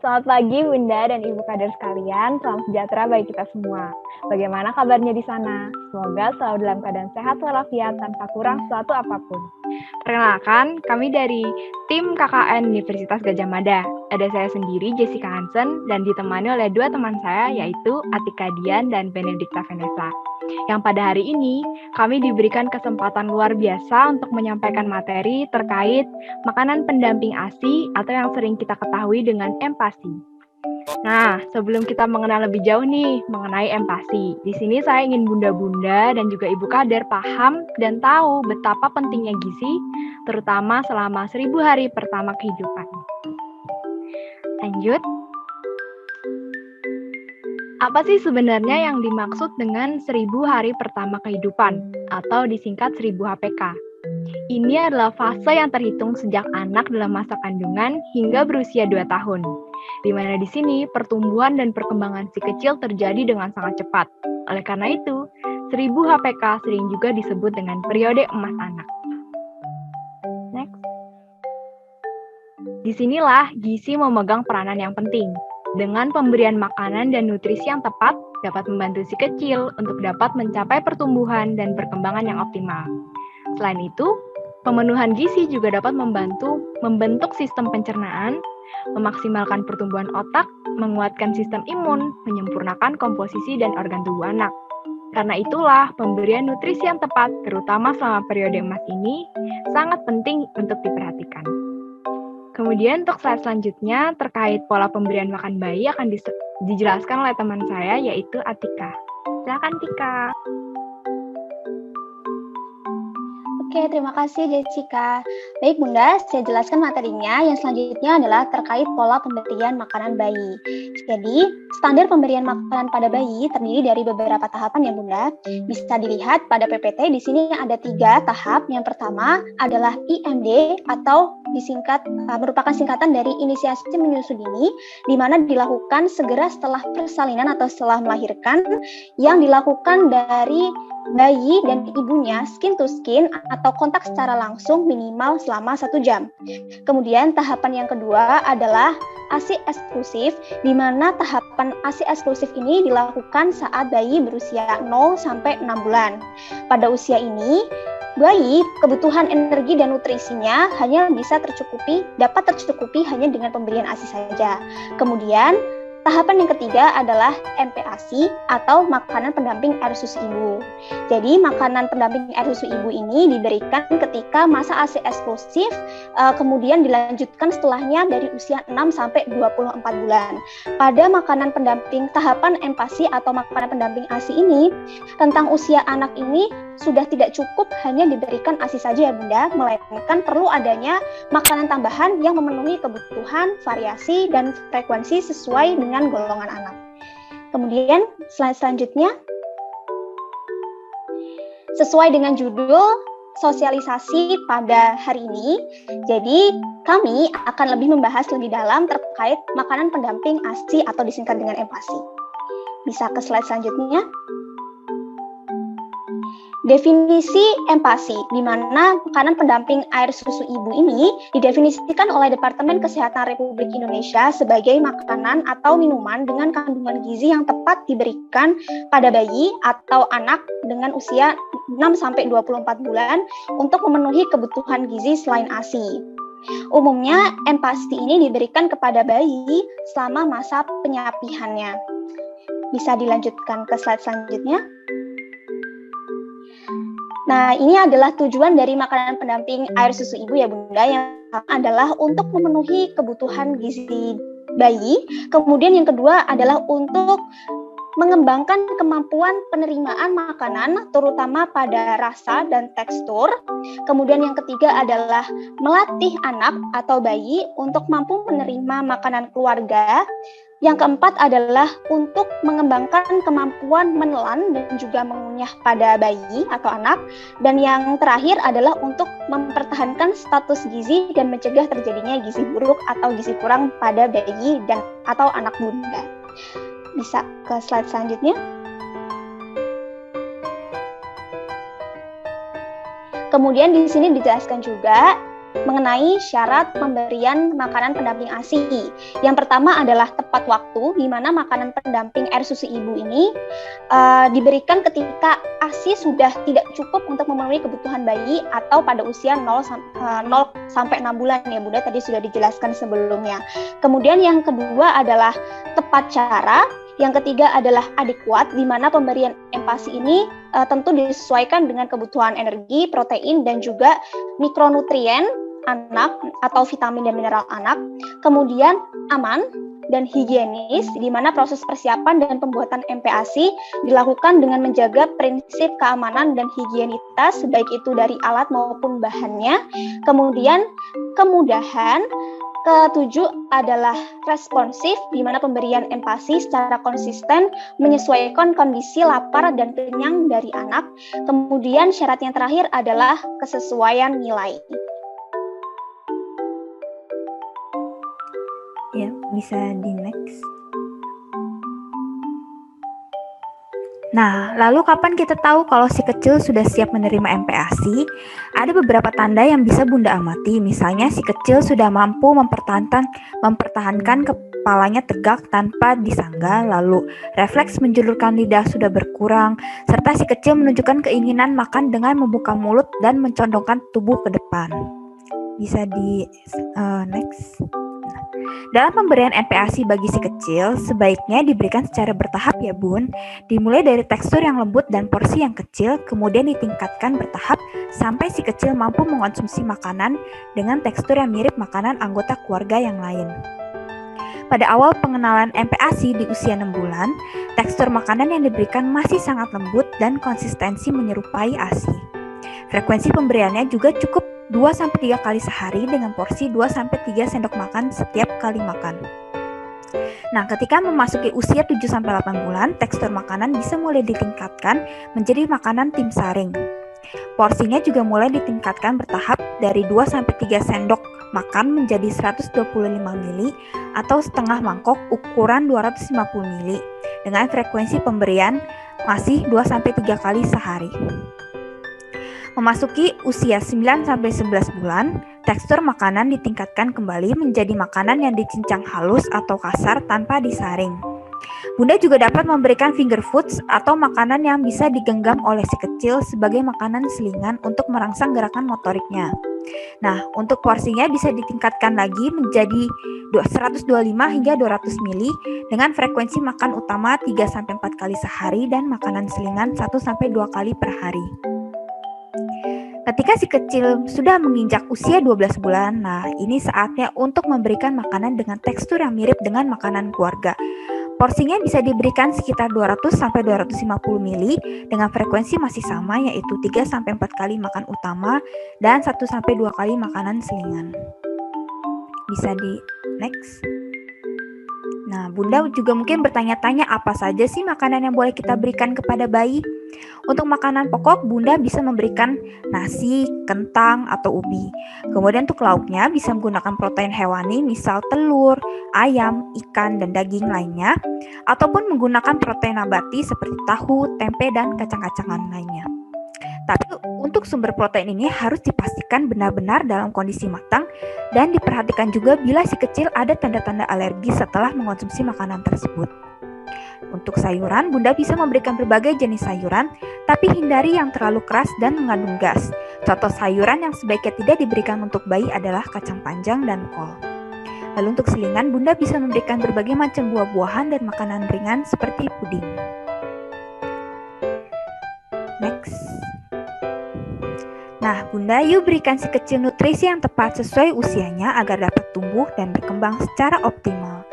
Selamat pagi Bunda dan Ibu Kader sekalian, salam sejahtera bagi kita semua. Bagaimana kabarnya di sana? Semoga selalu dalam keadaan sehat walafiat tanpa kurang suatu apapun. Perkenalkan, kami dari tim KKN Universitas Gadjah Mada. Ada saya sendiri, Jessica Hansen, dan ditemani oleh dua teman saya, yaitu Atika Dian dan Benedikta Vanessa. Yang pada hari ini, kami diberikan kesempatan luar biasa untuk menyampaikan materi terkait makanan pendamping ASI atau yang sering kita ketahui dengan empasi. Nah, sebelum kita mengenal lebih jauh nih mengenai empasi, di sini saya ingin bunda-bunda dan juga ibu kader paham dan tahu betapa pentingnya gizi, terutama selama 1000 hari pertama kehidupan. Lanjut. Apa sih sebenarnya yang dimaksud dengan 1000 hari pertama kehidupan atau disingkat 1000 HPK? Ini adalah fase yang terhitung sejak anak dalam masa kandungan hingga berusia 2 tahun. Di mana di sini pertumbuhan dan perkembangan si kecil terjadi dengan sangat cepat. Oleh karena itu, 1000 HPK sering juga disebut dengan periode emas anak. Next. Disinilah gizi memegang peranan yang penting. Dengan pemberian makanan dan nutrisi yang tepat, dapat membantu si kecil untuk dapat mencapai pertumbuhan dan perkembangan yang optimal. Selain itu, pemenuhan gizi juga dapat membentuk sistem pencernaan, memaksimalkan pertumbuhan otak, menguatkan sistem imun, menyempurnakan komposisi dan organ tubuh anak. Karena itulah, pemberian nutrisi yang tepat, terutama selama periode emas ini, sangat penting untuk diperhatikan. Kemudian untuk slide selanjutnya terkait pola pemberian makan bayi akan dijelaskan oleh teman saya yaitu Atika. Silakan Tika. Oke, terima kasih Jessica. Baik Bunda, saya jelaskan materinya. Yang selanjutnya adalah terkait pola pemberian makanan bayi. Jadi, standar pemberian makanan pada bayi terdiri dari beberapa tahapan ya Bunda. Bisa dilihat pada PPT, di sini ada 3 tahap. Yang pertama adalah IMD atau merupakan singkatan dari inisiasi menyusu dini, di mana dilakukan segera setelah persalinan atau setelah melahirkan, yang dilakukan dari bayi dan ibunya skin to skin atau kontak secara langsung minimal selama 1 jam. Kemudian tahapan yang kedua adalah ASI eksklusif, di mana tahapan ASI eksklusif ini dilakukan saat bayi berusia 0 sampai 6 bulan. Pada usia ini, bayi kebutuhan energi dan nutrisinya hanya dapat tercukupi hanya dengan pemberian ASI saja. Kemudian tahapan yang ketiga adalah MPASI atau makanan pendamping air susu ibu. Jadi makanan pendamping air susu ibu ini diberikan ketika masa ASI eksklusif, kemudian dilanjutkan setelahnya dari usia 6 sampai 24 bulan. Pada makanan pendamping tahapan MPASI atau makanan pendamping ASI ini, tentang usia anak ini sudah tidak cukup hanya diberikan ASI saja ya Bunda, melainkan perlu adanya makanan tambahan yang memenuhi kebutuhan, variasi, dan frekuensi sesuai dengan golongan anak. Kemudian slide selanjutnya, sesuai dengan judul sosialisasi pada hari ini, jadi kami akan lebih membahas lebih dalam terkait makanan pendamping ASI atau disingkat dengan empasi. Bisa ke slide selanjutnya. Definisi empasi, di mana makanan pendamping air susu ibu ini didefinisikan oleh Departemen Kesehatan Republik Indonesia sebagai makanan atau minuman dengan kandungan gizi yang tepat diberikan pada bayi atau anak dengan usia 6-24 bulan untuk memenuhi kebutuhan gizi selain ASI. Umumnya, empasi ini diberikan kepada bayi selama masa penyapihannya. Bisa dilanjutkan ke slide selanjutnya. Nah, ini adalah tujuan dari makanan pendamping air susu ibu ya Bunda, yang adalah untuk memenuhi kebutuhan gizi bayi. Kemudian yang kedua adalah untuk mengembangkan kemampuan penerimaan makanan, terutama pada rasa dan tekstur. Kemudian yang ketiga adalah melatih anak atau bayi untuk mampu menerima makanan keluarga. Yang keempat adalah untuk mengembangkan kemampuan menelan dan juga mengunyah pada bayi atau anak. Dan yang terakhir adalah untuk mempertahankan status gizi dan mencegah terjadinya gizi buruk atau gizi kurang pada bayi dan atau anak bunda. Bisa ke slide selanjutnya. Kemudian di sini dijelaskan juga mengenai syarat pemberian makanan pendamping ASI. Yang pertama adalah tepat waktu, di mana makanan pendamping air susu ibu ini diberikan ketika ASI sudah tidak cukup untuk memenuhi kebutuhan bayi atau pada usia 0 sampai 6 bulan ya Bunda, tadi sudah dijelaskan sebelumnya. Kemudian yang kedua adalah tepat cara. Yang ketiga adalah adekuat, di mana pemberian MPASI ini tentu disesuaikan dengan kebutuhan energi, protein, dan juga mikronutrien anak atau vitamin dan mineral anak. Kemudian aman dan higienis, di mana proses persiapan dan pembuatan MPASI dilakukan dengan menjaga prinsip keamanan dan higienitas, baik itu dari alat maupun bahannya. Kemudian kemudahan. Ketujuh adalah responsif, di mana pemberian MPASI secara konsisten menyesuaikan kondisi lapar dan kenyang dari anak. Kemudian syarat yang terakhir adalah kesesuaian nilai. Ya, bisa di next. Nah, lalu kapan kita tahu kalau si kecil sudah siap menerima MPASI? Ada beberapa tanda yang bisa Bunda amati. Misalnya si kecil sudah mampu mempertahankan kepalanya tegak tanpa disangga, lalu refleks menjulurkan lidah sudah berkurang, serta si kecil menunjukkan keinginan makan dengan membuka mulut dan mencondongkan tubuh ke depan. Bisa di next. Dalam pemberian MPASI bagi si kecil, sebaiknya diberikan secara bertahap ya Bun. Dimulai dari tekstur yang lembut dan porsi yang kecil, kemudian ditingkatkan bertahap sampai si kecil mampu mengonsumsi makanan dengan tekstur yang mirip makanan anggota keluarga yang lain. Pada awal pengenalan MPASI di usia 6 bulan, tekstur makanan yang diberikan masih sangat lembut dan konsistensi menyerupai ASI. Frekuensi pemberiannya juga cukup 2-3 kali sehari dengan porsi 2-3 sendok makan setiap kali makan. Nah, ketika memasuki usia 7-8 bulan, tekstur makanan bisa mulai ditingkatkan menjadi makanan tim saring. Porsinya juga mulai ditingkatkan bertahap dari 2-3 sendok makan menjadi 125 ml atau setengah mangkok ukuran 250 ml dengan frekuensi pemberian masih 2-3 kali sehari. Memasuki usia 9-11 bulan, tekstur makanan ditingkatkan kembali menjadi makanan yang dicincang halus atau kasar tanpa disaring. Bunda juga dapat memberikan finger foods atau makanan yang bisa digenggam oleh si kecil sebagai makanan selingan untuk merangsang gerakan motoriknya. Nah, untuk porsinya bisa ditingkatkan lagi menjadi 125 hingga 200 ml dengan frekuensi makan utama 3-4 kali sehari dan makanan selingan 1-2 kali per hari. Ketika si kecil sudah menginjak usia 12 bulan, nah ini saatnya untuk memberikan makanan dengan tekstur yang mirip dengan makanan keluarga. Porsinya bisa diberikan sekitar 200-250 ml dengan frekuensi masih sama, yaitu 3-4 kali makan utama dan 1-2 kali makanan selingan. Bisa di next. Nah, Bunda juga mungkin bertanya-tanya apa saja sih makanan yang boleh kita berikan kepada bayi? Untuk makanan pokok, Bunda bisa memberikan nasi, kentang, atau ubi. Kemudian untuk lauknya bisa menggunakan protein hewani, misal telur, ayam, ikan, dan daging lainnya. Ataupun menggunakan protein nabati seperti tahu, tempe, dan kacang-kacangan lainnya. Tapi untuk sumber protein ini harus dipastikan benar-benar dalam kondisi matang dan diperhatikan juga bila si kecil ada tanda-tanda alergi setelah mengonsumsi makanan tersebut. Untuk sayuran, Bunda bisa memberikan berbagai jenis sayuran, tapi hindari yang terlalu keras dan mengandung gas. Contoh sayuran yang sebaiknya tidak diberikan untuk bayi adalah kacang panjang dan kol. Lalu untuk selingan, Bunda bisa memberikan berbagai macam buah-buahan dan makanan ringan seperti puding. Next. Nah, Bunda, yuk berikan si kecil nutrisi yang tepat sesuai usianya agar dapat tumbuh dan berkembang secara optimal.